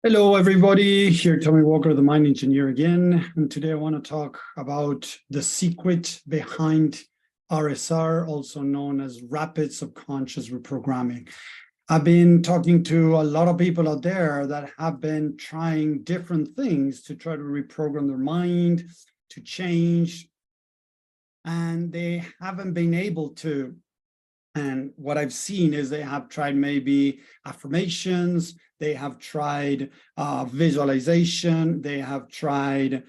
Hello, everybody. Here, Tommy Walker, the Mind Engineer again. And today I want to talk about the secret behind RSR, also known as Rapid Subconscious Reprogramming. I've been talking to a lot of people out there that have been trying different things to try to reprogram their mind, to change, and they haven't been able to. And what I've seen is they have tried maybe affirmations, they have tried visualization, they have tried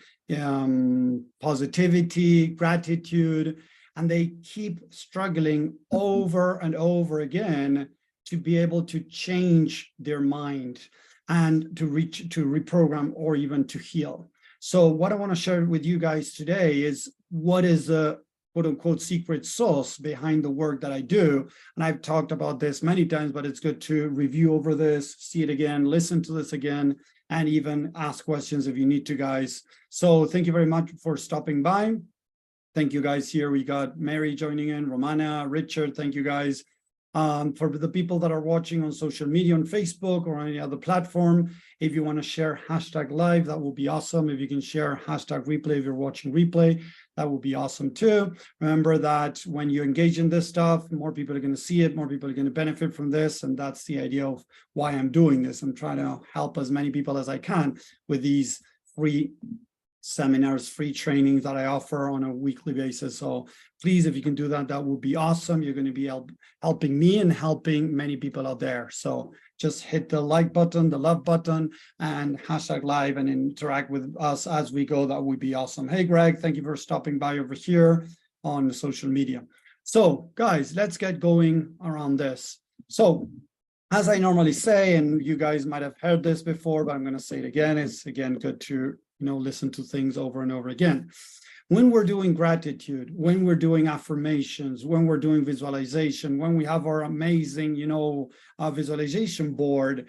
positivity, gratitude, and they keep struggling over and over again to be able to change their mind and to reprogram or even to heal. So what I want to share with you guys today is what is the quote unquote secret sauce behind the work that I do. And I've talked about this many times, but it's good to review over this, see it again, listen to this again, and even ask questions if you need to, guys. So thank you very much for stopping by. Thank you guys here. We got Mary joining in, Romana, Richard, thank you guys. For the people that are watching on social media, on Facebook or any other platform, if you want to share #live, that would be awesome. If you can share #replay if you're watching replay, that would be awesome too. Remember that when you engage in this stuff, more people are going to see it, more people are going to benefit from this, and that's the idea of why I'm doing this. I'm trying to help as many people as I can with these free seminars, free trainings that I offer on a weekly basis. So please, if you can do that, that would be awesome. You're going to be helping me and helping many people out there. So just hit the like button, the love button, and #live and interact with us as we go. That would be awesome. Hey, Greg, thank you for stopping by over here on social media. So guys, let's get going around this. So as I normally say, and you guys might have heard this before, but I'm going to say it again. It's again good to listen to things over and over again. When we're doing gratitude, when we're doing affirmations, when we're doing visualization, when we have our amazing, visualization board,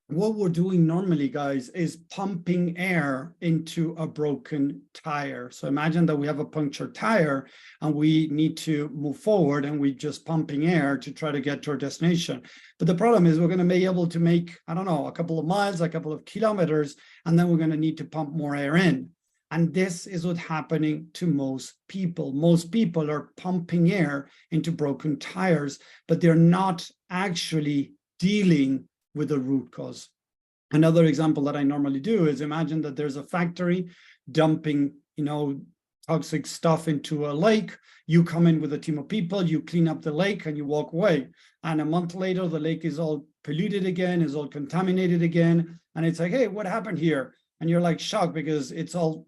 what we're doing normally, guys, is pumping air into a broken tire. So imagine that we have a punctured tire and we need to move forward and we're just pumping air to try to get to our destination. But the problem is we're going to be able to make, I don't know, a couple of miles, a couple of kilometers, and then we're going to need to pump more air in. And this is what's happening to most people. Most people are pumping air into broken tires, but they're not actually dealing with the root cause. Another example that I normally do is imagine that there's a factory dumping, toxic stuff into a lake. You come in with a team of people, you clean up the lake and you walk away. And a month later, the lake is all polluted again, is all contaminated again. And it's like, hey, what happened here? And you're like shocked because it's all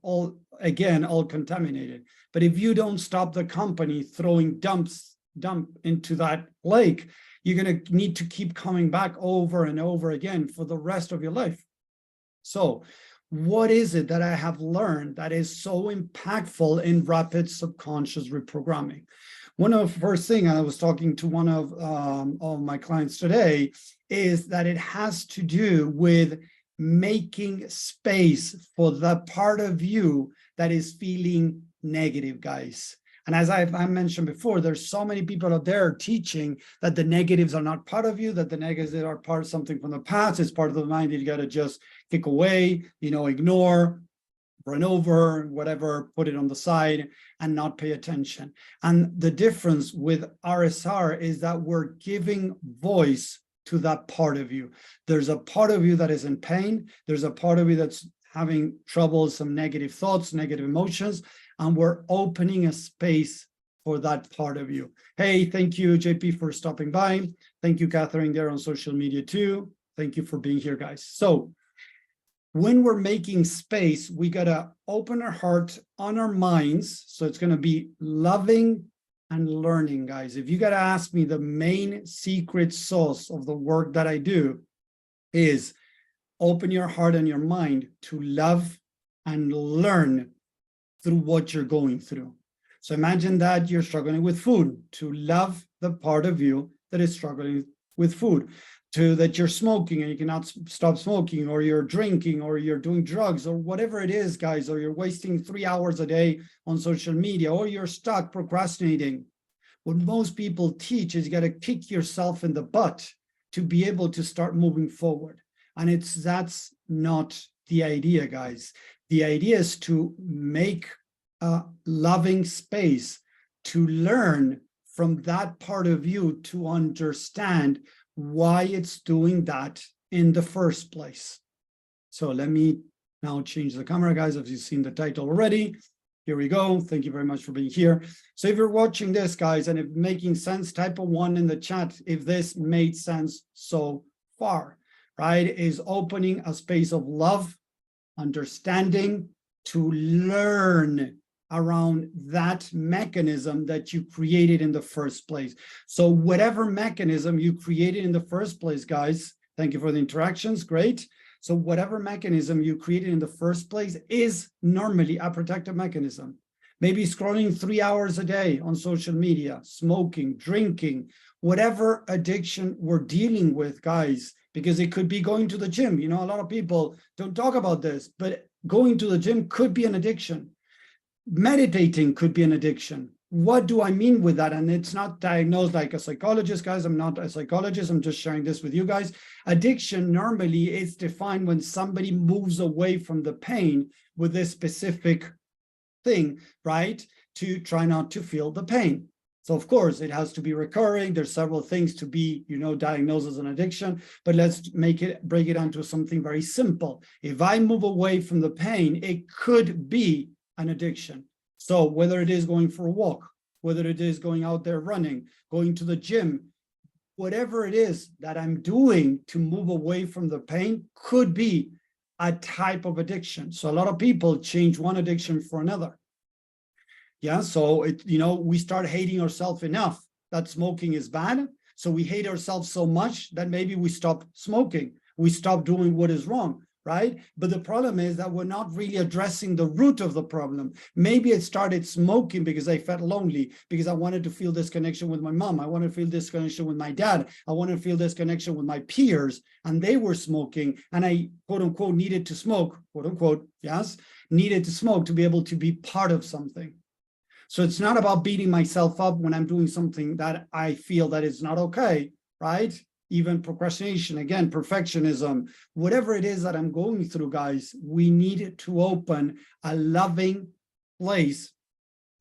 contaminated. But if you don't stop the company throwing dump into that lake, you're going to need to keep coming back over and over again for the rest of your life. So what is it that I have learned that is so impactful in rapid subconscious reprogramming? One of the first things I was talking to one of my clients today is that it has to do with making space for the part of you that is feeling negative, guys. And as I mentioned before, there's so many people out there teaching that the negatives are not part of you, that the negatives are part of something from the past. It's part of the mind that you got to just kick away, ignore, run over, whatever, put it on the side and not pay attention. And the difference with RSR is that we're giving voice to that part of you. There's a part of you that is in pain. There's a part of you that's having trouble, some negative thoughts, negative emotions, and we're opening a space for that part of you. Hey, thank you, JP, for stopping by. Thank you, Catherine, there on social media too. Thank you for being here, guys. So when we're making space, we gotta open our heart on our minds. So it's gonna be loving and learning, guys. If you gotta ask me, the main secret sauce of the work that I do is open your heart and your mind to love and learn through what you're going through. So imagine that you're struggling with food, to love the part of you that is struggling with food, to that you're smoking and you cannot stop smoking, or you're drinking, or you're doing drugs, or whatever it is, guys, or you're wasting 3 hours a day on social media, or you're stuck procrastinating. What most people teach is you got to kick yourself in the butt to be able to start moving forward. And that's not the idea, guys. The idea is to make a loving space to learn from that part of you, to understand why it's doing that in the first place. So let me now change the camera, guys. If you've seen the title already, here we go. Thank you very much for being here. So if you're watching this, guys, and if making sense, type a 1 in the chat if this made sense so far, right? Is opening a space of love, understanding, to learn around that mechanism that you created in the first place. So whatever mechanism you created in the first place, guys, thank you for the interactions, great. So whatever mechanism you created in the first place is normally a protective mechanism. Maybe scrolling 3 hours a day on social media, smoking, drinking, whatever addiction we're dealing with, guys, because it could be going to the gym. You know, a lot of people don't talk about this, but going to the gym could be an addiction. Meditating could be an addiction. What do I mean with that? And it's not diagnosed like a psychologist, guys. I'm not a psychologist. I'm just sharing this with you guys. Addiction normally is defined when somebody moves away from the pain with this specific thing, right? To try not to feel the pain. So of course it has to be recurring. There's several things to be, you know, diagnosed as an addiction, but let's break it down to something very simple. If I move away from the pain, it could be an addiction. So whether it is going for a walk, whether it is going out there running, going to the gym, whatever it is that I'm doing to move away from the pain could be a type of addiction. So a lot of people change one addiction for another. Yeah, so we start hating ourselves enough that smoking is bad. So we hate ourselves so much that maybe we stop smoking. We stop doing what is wrong. Right? But the problem is that we're not really addressing the root of the problem. Maybe it started smoking because I felt lonely, because I wanted to feel this connection with my mom. I wanted to feel this connection with my dad. I wanted to feel this connection with my peers, and they were smoking, and I, quote unquote, needed to smoke, quote unquote, yes, needed to smoke to be able to be part of something. So it's not about beating myself up when I'm doing something that I feel that is not okay, right? Even procrastination, again, perfectionism, whatever it is that I'm going through, guys, we need to open a loving place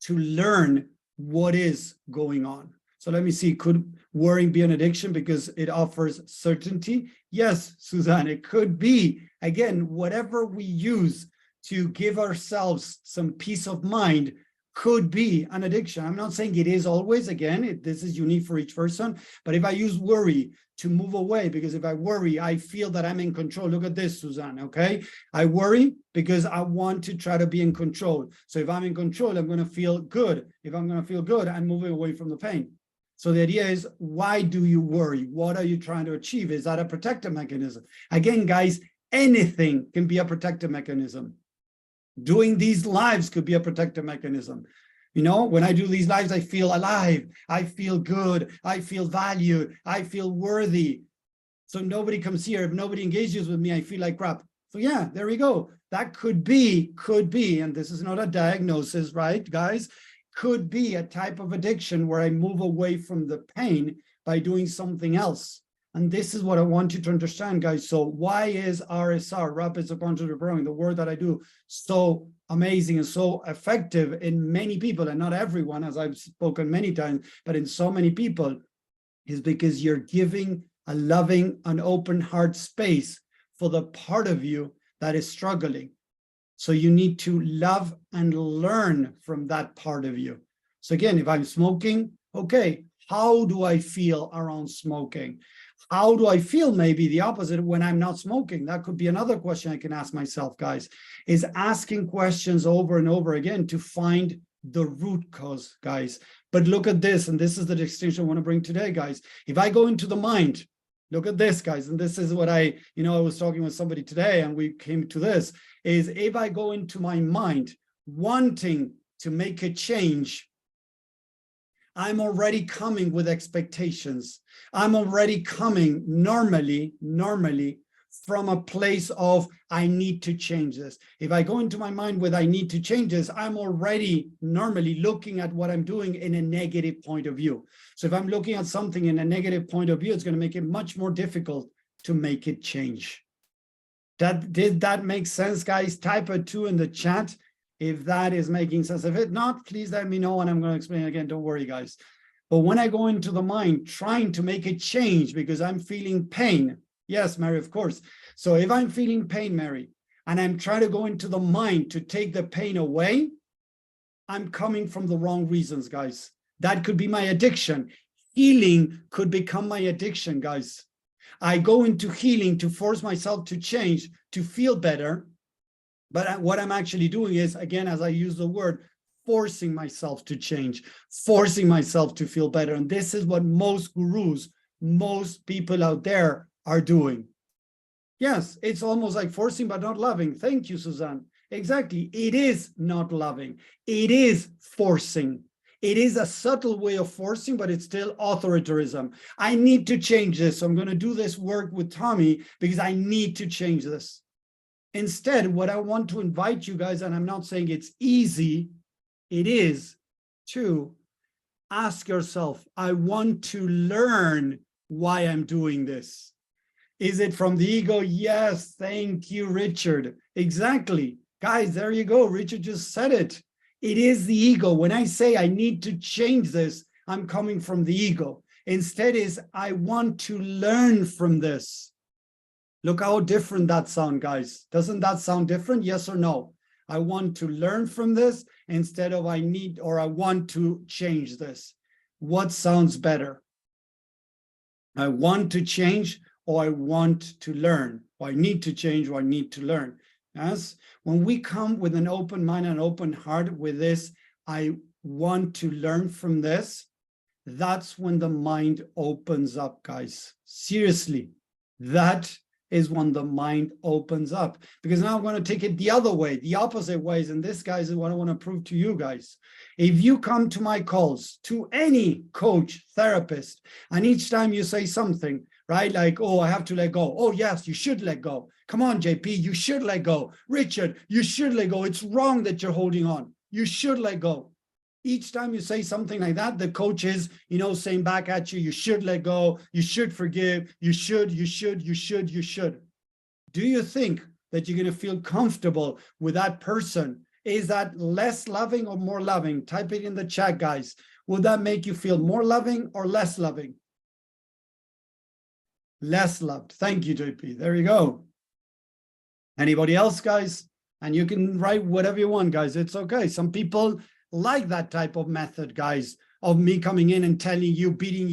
to learn what is going on. So let me see, could worrying be an addiction because it offers certainty? Yes, Suzanne, it could be. Again, whatever we use to give ourselves some peace of mind could be an addiction. I'm not saying it is always, again, this is unique for each person, but if I use worry to move away, because if I worry, I feel that I'm in control. Look at this, Suzanne, okay? I worry because I want to try to be in control. So if I'm in control, I'm going to feel good. If I'm going to feel good, I'm moving away from the pain. So the idea is, why do you worry? What are you trying to achieve? Is that a protective mechanism? Again, guys, anything can be a protective mechanism. Doing these lives could be a protective mechanism. You know, when I do these lives, I feel alive, I feel good, I feel valued, I feel worthy. So nobody comes here. If nobody engages with me, I feel like crap. So yeah, there we go. That could be, and this is not a diagnosis, right, guys? Could be a type of addiction where I move away from the pain by doing something else. And this is what I want you to understand, guys. So why is RSR, Rapid Sequential Reprogramming, the word that I do, so amazing and so effective in many people, and not everyone, as I've spoken many times, but in so many people, is because you're giving a loving, an open heart space for the part of you that is struggling. So you need to love and learn from that part of you. So again, if I'm smoking, okay, how do I feel around smoking? How do I feel maybe the opposite when I'm not smoking? That could be another question I can ask myself, guys, is asking questions over and over again to find the root cause, guys. But look at this, and this is the distinction I want to bring today, guys. If I go into the mind, look at this, guys, and this is what I was talking with somebody today, and we came to this, is if I go into my mind wanting to make a change, I'm already coming with expectations. I'm already coming normally from a place of, I need to change this. If I go into my mind with, I need to change this, I'm already normally looking at what I'm doing in a negative point of view. So if I'm looking at something in a negative point of view, it's going to make it much more difficult to make it change. Did that make sense, guys? Type a 2 in the chat if that is making sense. If it not, please let me know and I'm going to explain again. Don't worry, guys. But when I go into the mind trying to make a change because I'm feeling pain, yes, Mary, of course. So if I'm feeling pain, Mary, and I'm trying to go into the mind to take the pain away, I'm coming from the wrong reasons, guys. That could be my addiction. Healing could become my addiction, guys. I go into healing to force myself to change, to feel better. But what I'm actually doing is, again, as I use the word, forcing myself to change, forcing myself to feel better. And this is what most gurus, most people out there are doing. Yes, it's almost like forcing but not loving. Thank you, Suzanne. Exactly. It is not loving. It is forcing. It is a subtle way of forcing, but it's still authoritarianism. I need to change this. So I'm going to do this work with Tommy because I need to change this. Instead, what I want to invite you guys, and I'm not saying it's easy, it is to ask yourself, I want to learn why I'm doing this. Is it from the ego? Yes, thank you, Richard. Exactly. Guys, there you go. Richard just said it. It is the ego. When I say I need to change this, I'm coming from the ego. Instead is I want to learn from this. Look how different that sounds, guys. Doesn't that sound different? Yes or no? I want to learn from this instead of I need or I want to change this. What sounds better? I want to change or I want to learn, or I need to change or I need to learn. Yes, when we come with an open mind and open heart with this, I want to learn from this, that's when the mind opens up, guys. Seriously, that is when the mind opens up. Because now I'm going to take it the other way, the opposite ways. And this, guys, is what I want to prove to you guys. If you come to my calls, to any coach, therapist, and each time you say something, right? Like, oh, I have to let go. Oh, yes, you should let go. Come on, JP, you should let go. Richard, you should let go. It's wrong that you're holding on. You should let go. Each time you say something like that, the coach is, saying back at you, you should let go. You should forgive. You should. Do you think that you're going to feel comfortable with that person? Is that less loving or more loving? Type it in the chat, guys. Will that make you feel more loving or less loving? Less loved. Thank you, JP. There you go. Anybody else, guys? And you can write whatever you want, guys. It's okay. Some people like that type of method, guys, of me coming in and telling you, kicking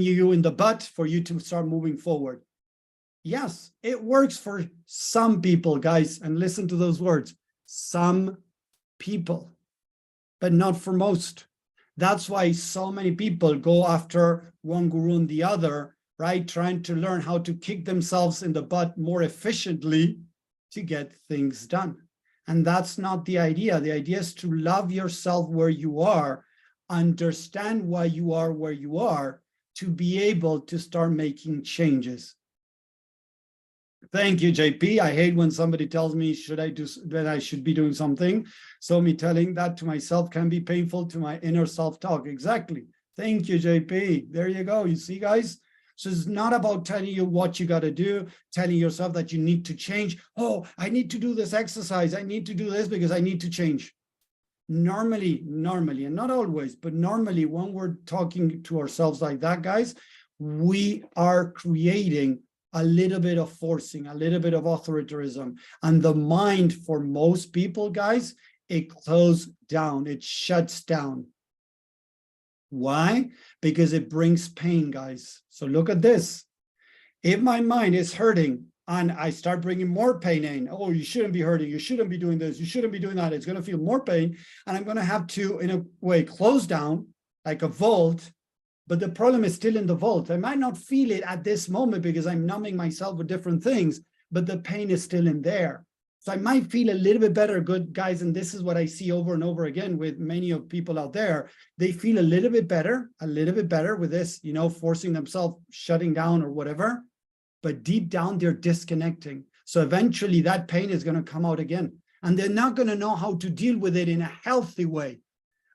you in the butt for you to start moving forward. Yes, it works for some people, guys. And listen to those words. Some people, but not for most. That's why so many people go after one guru and the other, right? Trying to learn how to kick themselves in the butt more efficiently to get things done. And that's not the idea. The idea is to love yourself where you are, understand why you are where you are, to be able to start making changes. Thank you, JP. I hate when somebody tells me that I should be doing something. So me telling that to myself can be painful to my inner self-talk. Exactly. Thank you, JP. There you go. You see, guys? So it's not about telling you what you got to do, telling yourself that you need to change. Oh, I need to do this exercise. I need to do this because I need to change. Normally, and not always, but normally when we're talking to ourselves like that, guys, we are creating a little bit of forcing, a little bit of authoritarianism. And the mind, for most people, guys, it closes down, it shuts down. Why? Because it brings pain, guys. So look at this. If my mind is hurting and I start bringing more pain in, oh, you shouldn't be hurting, you shouldn't be doing this, you shouldn't be doing that, it's going to feel more pain, and I'm going to have to, in a way, close down like a vault. But the problem is still in the vault. I might not feel it at this moment because I'm numbing myself with different things, but the pain is still in there. So I might feel a little bit better, good guys, and this is what I see over and over again with many of people out there. They feel a little bit better with this, forcing themselves, shutting down or whatever, but deep down they're disconnecting. So eventually that pain is going to come out again, and they're not going to know how to deal with it in a healthy way.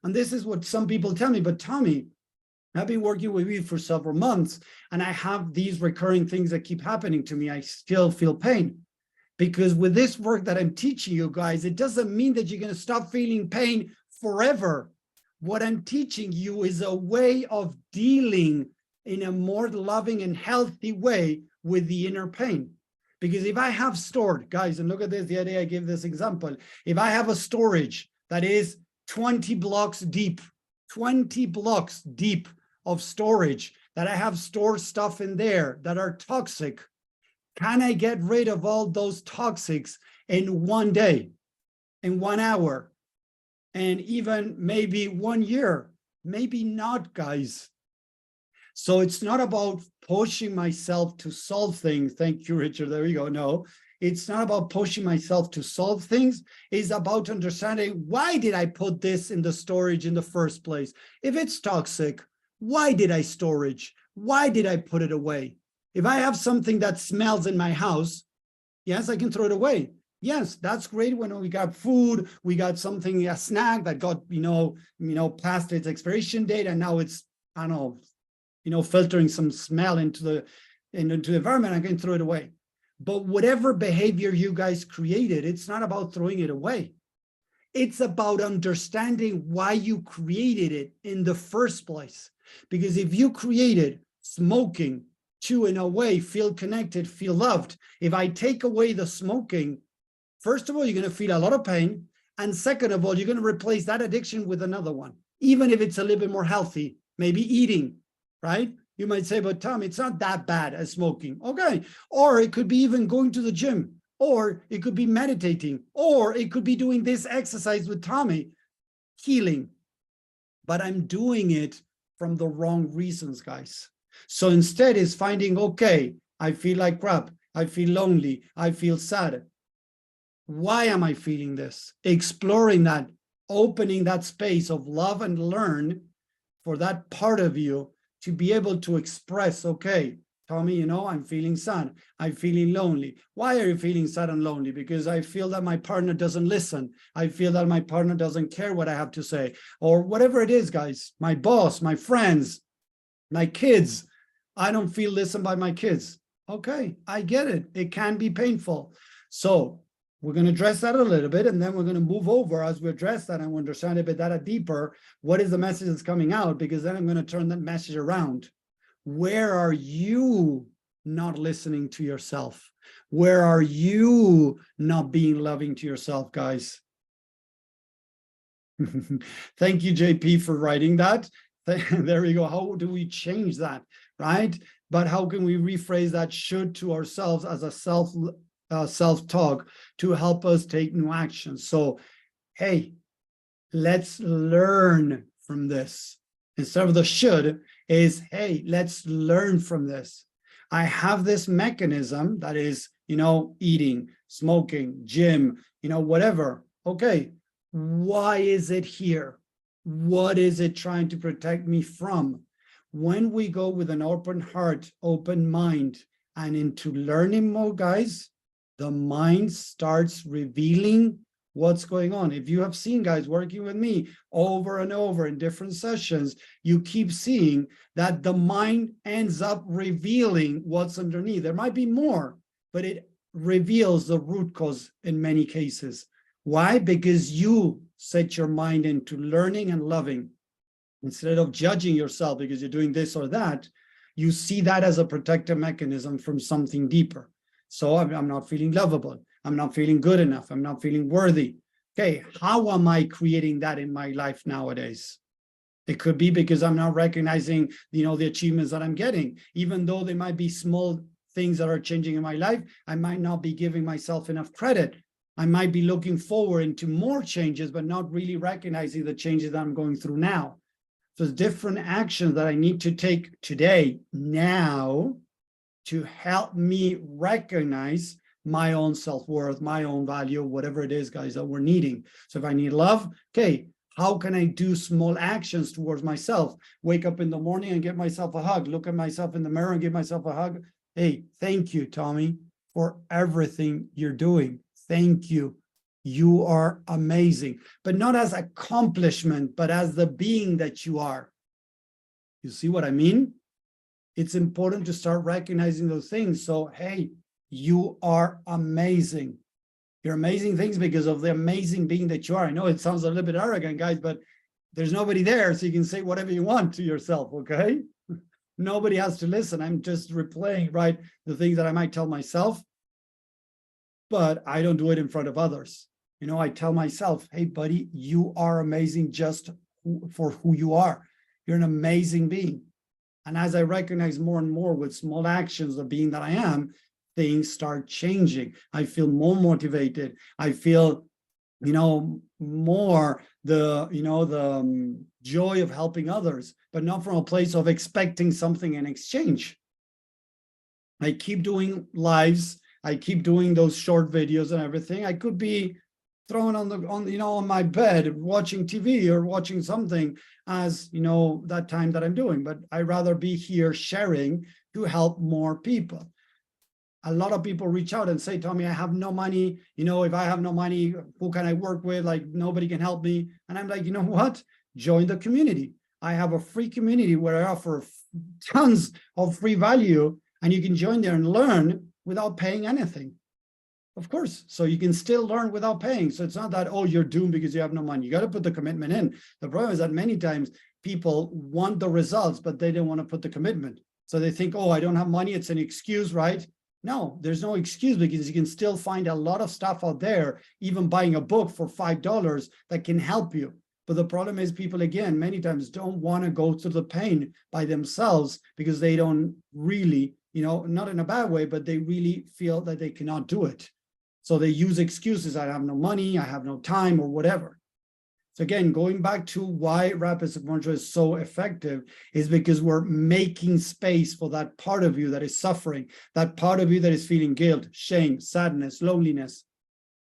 And this is what some people tell me, but Tommy, I've been working with you for several months, and I have these recurring things that keep happening to me. I still feel pain. Because with this work that I'm teaching you guys, it doesn't mean that you're going to stop feeling pain forever. What I'm teaching you is a way of dealing in a more loving and healthy way with the inner pain. Because if I have stored, guys, and look at this, the other day I gave this example. If I have a storage that is 20 blocks deep, 20 blocks deep of storage, that I have stored stuff in there that are toxic, can I get rid of all those toxics in one day, in 1 hour, and even maybe 1 year? Maybe not, guys. So it's not about pushing myself to solve things. Thank you, Richard. There you go. No, it's not about pushing myself to solve things. It's about understanding, why did I put this in the storage in the first place? If it's toxic, why did I storage? Why did I put it away? If I have something that smells in my house, yes, I can throw it away. Yes, that's great when we got food, we got something, a snack that got, past its expiration date, and now it's, I don't know, filtering some smell into the environment, I can throw it away. But whatever behavior you guys created, it's not about throwing it away. It's about understanding why you created it in the first place. Because if you created smoking to, in a way, feel connected, feel loved, if I take away the smoking, first of all, you're going to feel a lot of pain. And second of all, you're going to replace that addiction with another one, even if it's a little bit more healthy, maybe eating, right? You might say, but Tom, it's not that bad as smoking. Okay. Or it could be even going to the gym, or it could be meditating, or it could be doing this exercise with Tommy, healing. But I'm doing it from the wrong reasons, guys. So instead is finding, okay, I feel like crap. I feel lonely. I feel sad. Why am I feeling this? Exploring that, opening that space of love and learn for that part of you to be able to express, okay, Tommy, I'm feeling sad. I'm feeling lonely. Why are you feeling sad and lonely? Because I feel that my partner doesn't listen. I feel that my partner doesn't care what I have to say, or whatever it is, guys. My boss, my friends, my kids. I don't feel listened by my kids. Okay, I get it. It can be painful. So we're going to address that a little bit, and then we're going to move over as we address that and understand a bit that deeper. What is the message that's coming out? Because then I'm going to turn that message around. Where are you not listening to yourself? Where are you not being loving to yourself, guys? Thank you, JP, for writing that. There we go. How do we change that, right? But how can we rephrase that should to ourselves as a self-talk to help us take new action? So, hey, let's learn from this. Instead of the should is, hey, let's learn from this. I have this mechanism that is, eating, smoking, gym, whatever. Okay, why is it here? What is it trying to protect me from? When we go with an open heart, open mind, and into learning mode, guys, the mind starts revealing what's going on. If you have seen guys working with me over and over in different sessions, you keep seeing that the mind ends up revealing what's underneath. There might be more, but it reveals the root cause in many cases. Why? Because you set your mind into learning and loving. Instead of judging yourself because you're doing this or that, you see that as a protective mechanism from something deeper. So I'm not feeling lovable. I'm not feeling good enough. I'm not feeling worthy. Okay, how am I creating that in my life nowadays? It could be because I'm not recognizing, the achievements that I'm getting. Even though they might be small things that are changing in my life, I might not be giving myself enough credit. I might be looking forward into more changes, but not really recognizing the changes that I'm going through now. So there's different actions that I need to take today, now, to help me recognize my own self-worth, my own value, whatever it is, guys, that we're needing. So if I need love, okay, how can I do small actions towards myself? Wake up in the morning and give myself a hug. Look at myself in the mirror and give myself a hug. Hey, thank you, Tommy, for everything you're doing. Thank you. You are amazing, but not as accomplishment, but as the being that you are. You see what I mean? It's important to start recognizing those things. So, hey, you are amazing. You're amazing things because of the amazing being that you are. I know it sounds a little bit arrogant, guys, but there's nobody there, so you can say whatever you want to yourself, okay? Nobody has to listen. I'm just replaying, right, the things that I might tell myself, but I don't do it in front of others. You know, I tell myself, hey, buddy, you are amazing just for who you are. You're an amazing being. And as I recognize more and more with small actions of being that I am, things start changing. I feel more motivated. I feel, you know, more the, you know, the joy of helping others, but not from a place of expecting something in exchange. I keep doing lives. I keep doing those short videos and everything. I could be thrown on my bed watching TV or watching something as, you know, that time that I'm doing, but I'd rather be here sharing to help more people. A lot of people reach out and say, Tommy, I have no money. You know, if I have no money, who can I work with? Like, nobody can help me. And I'm like, you know what? Join the community. I have a free community where I offer tons of free value, and you can join there and learn without paying anything. Of course, so you can still learn without paying. So it's not that, oh, you're doomed because you have no money. You got to put the commitment in. The problem is that many times people want the results, but they don't want to put the commitment. So they think, oh, I don't have money. It's an excuse, right? No, there's no excuse, because you can still find a lot of stuff out there, even buying a book for $5 that can help you. But the problem is people, again, many times don't want to go through the pain by themselves because they don't really, you know, not in a bad way, but they really feel that they cannot do it. So they use excuses. I have no money, I have no time, or whatever. So again, going back to why rapid sequential is so effective is because we're making space for that part of you that is suffering, that part of you that is feeling guilt, shame, sadness, loneliness,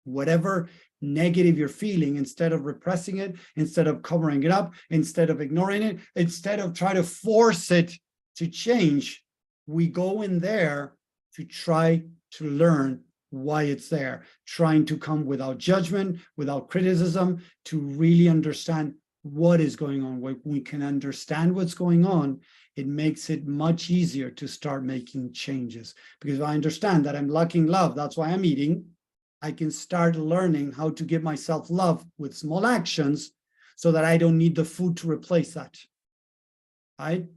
whatever negative you're feeling. Instead of repressing it, instead of covering it up, instead of ignoring it, instead of trying to force it to change, we go in there to try to learn why it's there, trying to come without judgment, without criticism, to really understand what is going on. When we can understand what's going on, it makes it much easier to start making changes. Because I understand that I'm lacking love, that's why I'm eating. I can start learning how to give myself love with small actions so that I don't need the food to replace that. I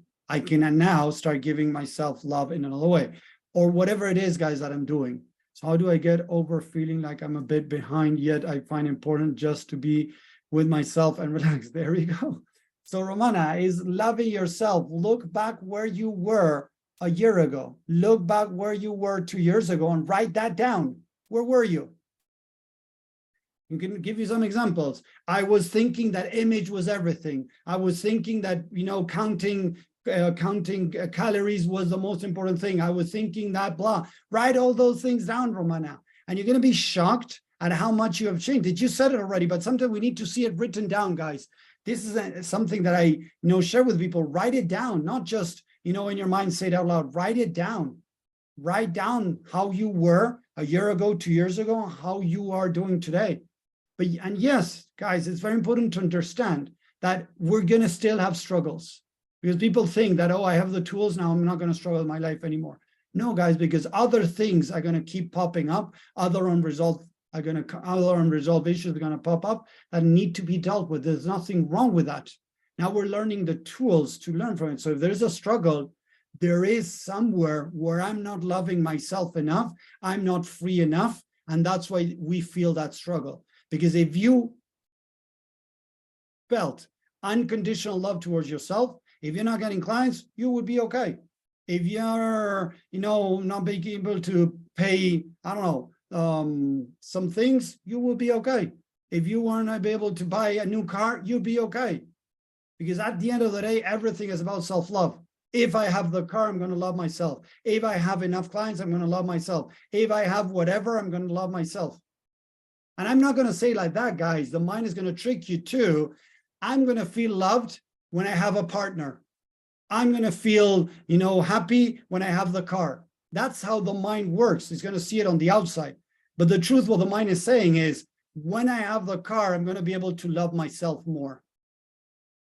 can now start giving myself love in another way, or whatever it is, guys, that I'm doing. So how do I get over feeling like I'm a bit behind, yet I find important just to be with myself and relax? There you go. So Romana is loving yourself. Look back where you were a year ago. Look back where you were 2 years ago and write that down. Where were you? You can give you some examples. I was thinking that image was everything. I was thinking that, you know, counting calories was the most important thing. I was thinking that blah. Write all those things down, Romana, and you're going to be shocked at how much you have changed. You said it already, but sometimes we need to see it written down, guys. This is something that I share with people. Write it down, not just in your mind, say it out loud. Write it down. Write down how you were a year ago, 2 years ago, how you are doing today. And yes, guys, it's very important to understand that we're going to still have struggles. Because people think that, oh, I have the tools now, I'm not going to struggle with my life anymore. No, guys, because other things are going to keep popping up. Other unresolved issues are going to pop up that need to be dealt with. There's nothing wrong with that. Now we're learning the tools to learn from it. So if there's a struggle, there is somewhere where I'm not loving myself enough, I'm not free enough, and that's why we feel that struggle. Because if you felt unconditional love towards yourself, if you're not getting clients, you would be okay. If you're, not being able to pay, I don't know, some things, you will be okay. If you weren't able to buy a new car, you'd be okay. Because at the end of the day, everything is about self-love. If I have the car, I'm going to love myself. If I have enough clients, I'm going to love myself. If I have whatever, I'm going to love myself. And I'm not going to say like that, guys. The mind is going to trick you too. I'm going to feel loved when I have a partner. I'm going to feel, happy when I have the car. That's how the mind works. It's going to see it on the outside. But the truth, what the mind is saying is, when I have the car, I'm going to be able to love myself more.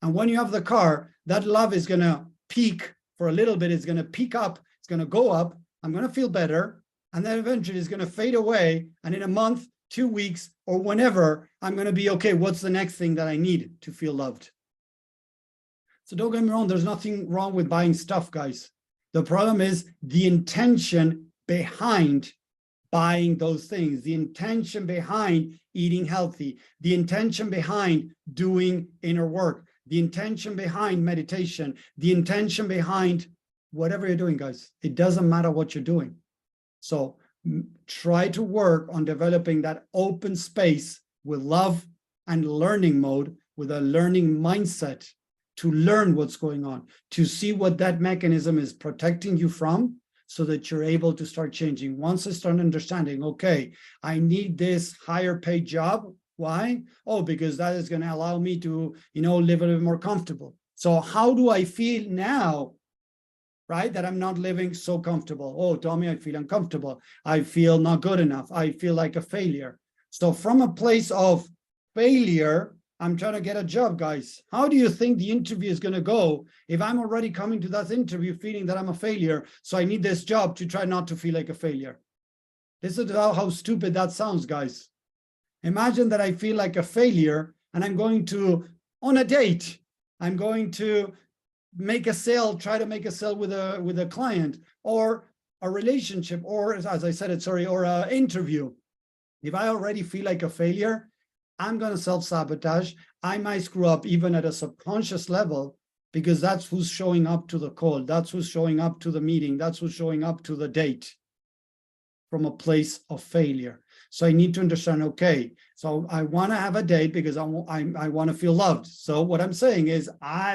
And when you have the car, that love is going to peak for a little bit. It's going to peak up. It's going to go up. I'm going to feel better. And then eventually it's going to fade away. And in a month, 2 weeks, or whenever, I'm going to be, okay, what's the next thing that I need to feel loved? So don't get me wrong, there's nothing wrong with buying stuff, guys. The problem is the intention behind buying those things, the intention behind eating healthy, the intention behind doing inner work, the intention behind meditation, the intention behind whatever you're doing, guys. It doesn't matter what you're doing. So try to work on developing that open space with love and learning mode, with a learning mindset, to learn what's going on, to see what that mechanism is protecting you from, so that you're able to start changing. Once I start understanding, okay, I need this higher paid job. Why? Oh, because that is going to allow me to, live a little more comfortable. So how do I feel now, right, that I'm not living so comfortable? Oh, Tommy, I feel uncomfortable. I feel not good enough. I feel like a failure. So from a place of failure, I'm trying to get a job, guys. How do you think the interview is going to go if I'm already coming to that interview feeling that I'm a failure? So I need this job to try not to feel like a failure. This is how stupid that sounds, guys. Imagine that I feel like a failure and I'm going to, on a date, I'm going to make a sale, try to make a sale with a client, or a relationship, or as I said it, sorry, or an interview. If I already feel like a failure, I'm going to self-sabotage. I might screw up even at a subconscious level, because that's who's showing up to the call. That's who's showing up to the meeting. That's who's showing up to the date from a place of failure. So I need to understand, okay, so I want to have a date because I want to feel loved. So what I'm saying is,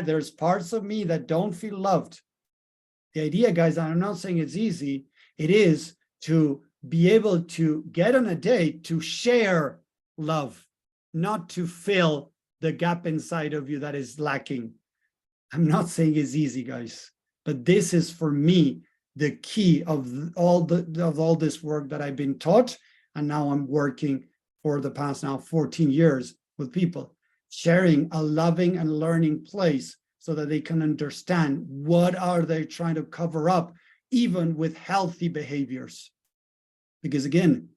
there's parts of me that don't feel loved. The idea, guys, I'm not saying it's easy. It is to be able to get on a date to share love, not to fill the gap inside of you that is lacking. I'm not saying it's easy, guys, but this is for me the key of all this work that I've been taught, and now I'm working for the past now 14 years with people, sharing a loving and learning place so that they can understand what are they trying to cover up, even with healthy behaviors. Because again,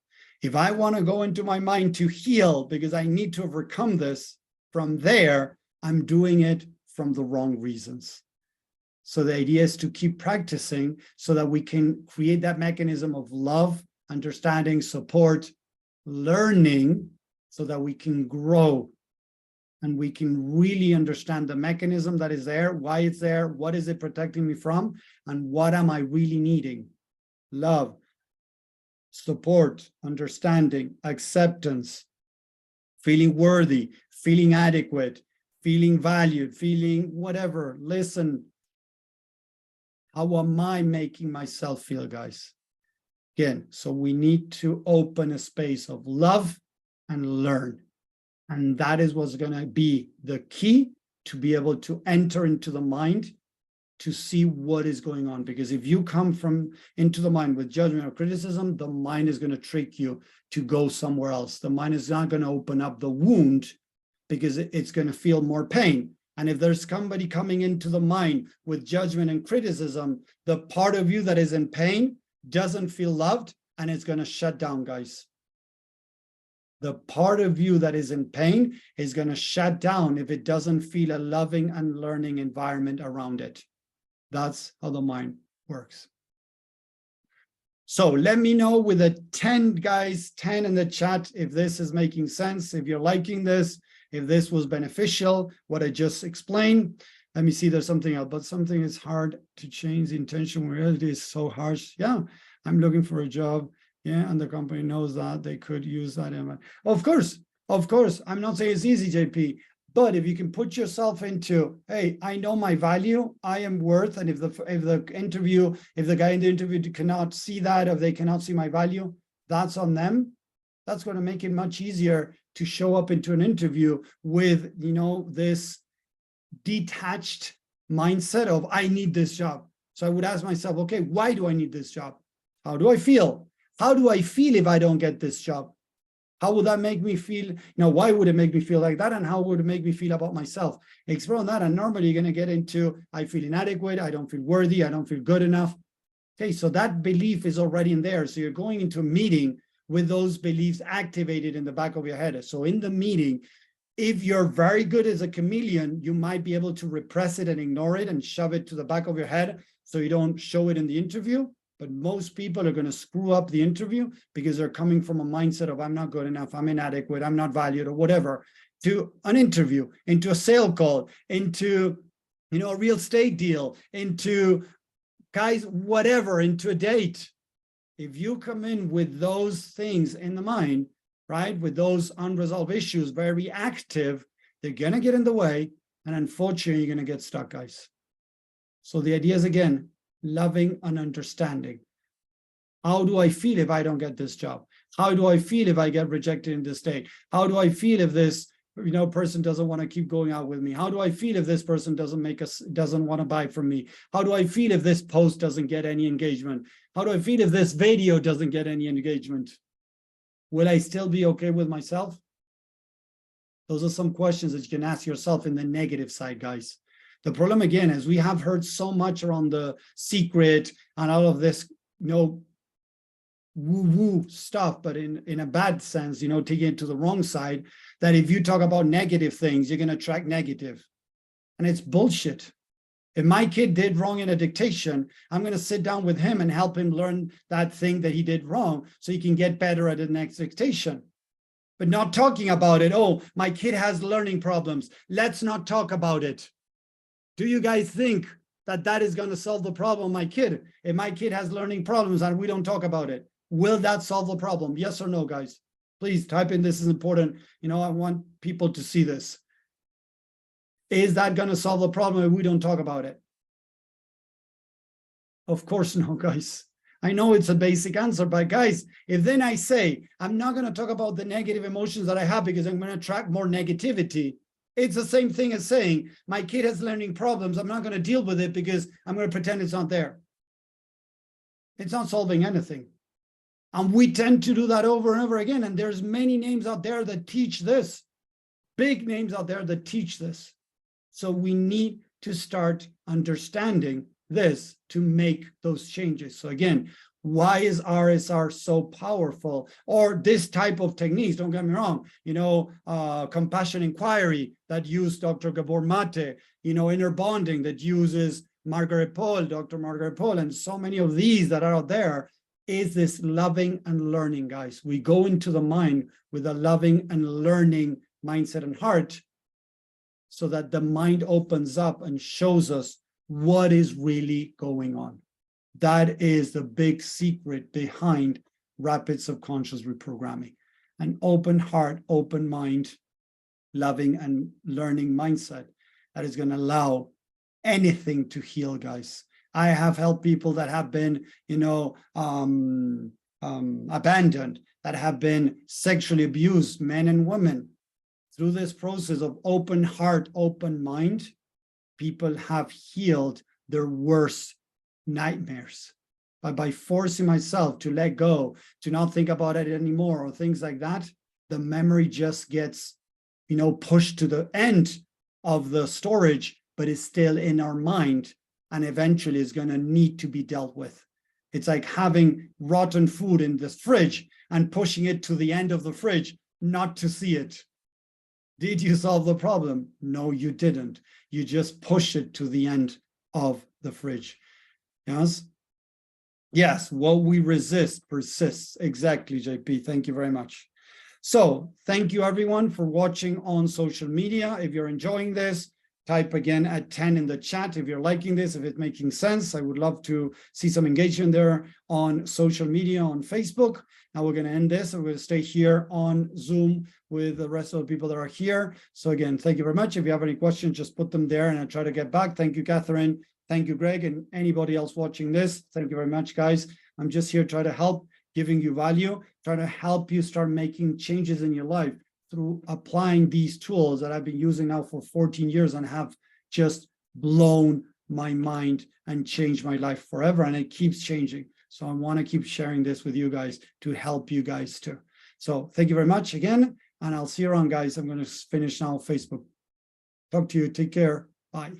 if I want to go into my mind to heal because I need to overcome this, from there, I'm doing it from the wrong reasons. So the idea is to keep practicing so that we can create that mechanism of love, understanding, support, learning, so that we can grow and we can really understand the mechanism that is there, why it's there, what is it protecting me from, and what am I really needing? Love, support, understanding, acceptance, feeling worthy, feeling adequate, feeling valued, feeling whatever. Listen, how am I making myself feel, guys? Again, so we need to open a space of love and learn. And that is what's going to be the key to be able to enter into the mind to see what is going on. Because if you come into the mind with judgment or criticism, the mind is going to trick you to go somewhere else. The mind is not going to open up the wound because it's going to feel more pain. And if there's somebody coming into the mind with judgment and criticism, the part of you that is in pain doesn't feel loved, and it's going to shut down, guys. The part of you that is in pain is going to shut down if it doesn't feel a loving and learning environment around it. That's how the mind works. So let me know with a 10, guys, 10 in the chat, if this is making sense, if you're liking this, if this was beneficial, what I just explained. Let me see, there's something else, but something is hard to change. The intention when reality is so harsh. Yeah, I'm looking for a job. Yeah, and the company knows that they could use that. Of course, I'm not saying it's easy, JP, but if you can put yourself into, hey, I know my value, I am worth, and if the guy in the interview cannot see that, if they cannot see my value, that's on them. That's going to make it much easier to show up into an interview with, this detached mindset of, I need this job. So I would ask myself, okay, why do I need this job? How do I feel? How do I feel if I don't get this job? How would that make me feel? Why would it make me feel like that? And how would it make me feel about myself? Explore on that. And normally you're going to get into, I feel inadequate. I don't feel worthy. I don't feel good enough. Okay, so that belief is already in there. So you're going into a meeting with those beliefs activated in the back of your head. So in the meeting, if you're very good as a chameleon, you might be able to repress it and ignore it and shove it to the back of your head so you don't show it in the interview. But most people are going to screw up the interview because they're coming from a mindset of I'm not good enough, I'm inadequate, I'm not valued, or whatever, to an interview, into a sale call, into a real estate deal, into guys, whatever, into a date. If you come in with those things in the mind, right, with those unresolved issues, very reactive, they're going to get in the way. And unfortunately, you're going to get stuck, guys. So the idea is, again, loving and understanding. How do I feel if I don't get this job? How do I feel if I get rejected in this state? How do I feel if this person doesn't want to keep going out with me? How do I feel if this person doesn't want to buy from me? How do I feel if this post doesn't get any engagement? How do I feel if this video doesn't get any engagement? Will I still be okay with myself? Those are some questions that you can ask yourself in the negative side, guys. The problem, again, is we have heard so much around the secret and all of this, woo-woo stuff, but in a bad sense, taking it to the wrong side, that if you talk about negative things, you're going to attract negative. And it's bullshit. If my kid did wrong in a dictation, I'm going to sit down with him and help him learn that thing that he did wrong so he can get better at the next dictation. But not talking about it. Oh, my kid has learning problems. Let's not talk about it. Do you guys think that that is going to solve the problem, my kid? If my kid has learning problems and we don't talk about it, will that solve the problem? Yes or no, guys? Please type in, this is important. I want people to see this. Is that going to solve the problem if we don't talk about it? Of course no, guys. I know it's a basic answer, but guys, if then I say, I'm not going to talk about the negative emotions that I have because I'm going to attract more negativity, it's the same thing as saying, my kid has learning problems, I'm not going to deal with it because I'm going to pretend it's not there. It's not solving anything. And we tend to do that over and over again. And there's many names out there that teach this. Big names out there that teach this. So we need to start understanding this to make those changes. So again, why is RSR so powerful? Or this type of techniques, don't get me wrong, compassion inquiry that used Dr. Gabor Mate, inner bonding that uses Margaret Paul, Dr. Margaret Paul, and so many of these that are out there, is this loving and learning, guys. We go into the mind with a loving and learning mindset and heart so that the mind opens up and shows us what is really going on. That is the big secret behind rapid subconscious reprogramming. An open heart, open mind, loving and learning mindset that is going to allow anything to heal, guys. I have helped people that have been, abandoned, that have been sexually abused, men and women. Through this process of open heart, open mind, people have healed their worst nightmares. But by forcing myself to let go, to not think about it anymore, or things like that, the memory just gets, pushed to the end of the storage, but is still in our mind, and eventually is going to need to be dealt with. It's like having rotten food in this fridge and pushing it to the end of the fridge, not to see it. Did you solve the problem? No, you didn't. You just push it to the end of the fridge. Yes? Yes, what we resist persists. Exactly, JP. Thank you very much. So thank you, everyone, for watching on social media. If you're enjoying this, type again at 10 in the chat if you're liking this, if it's making sense. I would love to see some engagement there on social media, on Facebook. Now we're going to end this, and we're going to stay here on Zoom with the rest of the people that are here. So again, thank you very much. If you have any questions, just put them there and I'll try to get back. Thank you, Catherine. Thank you, Greg, and anybody else watching this. Thank you very much, guys. I'm just here trying to help, giving you value, trying to help you start making changes in your life through applying these tools that I've been using now for 14 years and have just blown my mind and changed my life forever. And it keeps changing. So I want to keep sharing this with you guys to help you guys too. So thank you very much again. And I'll see you around, guys. I'm going to finish now Facebook. Talk to you. Take care. Bye.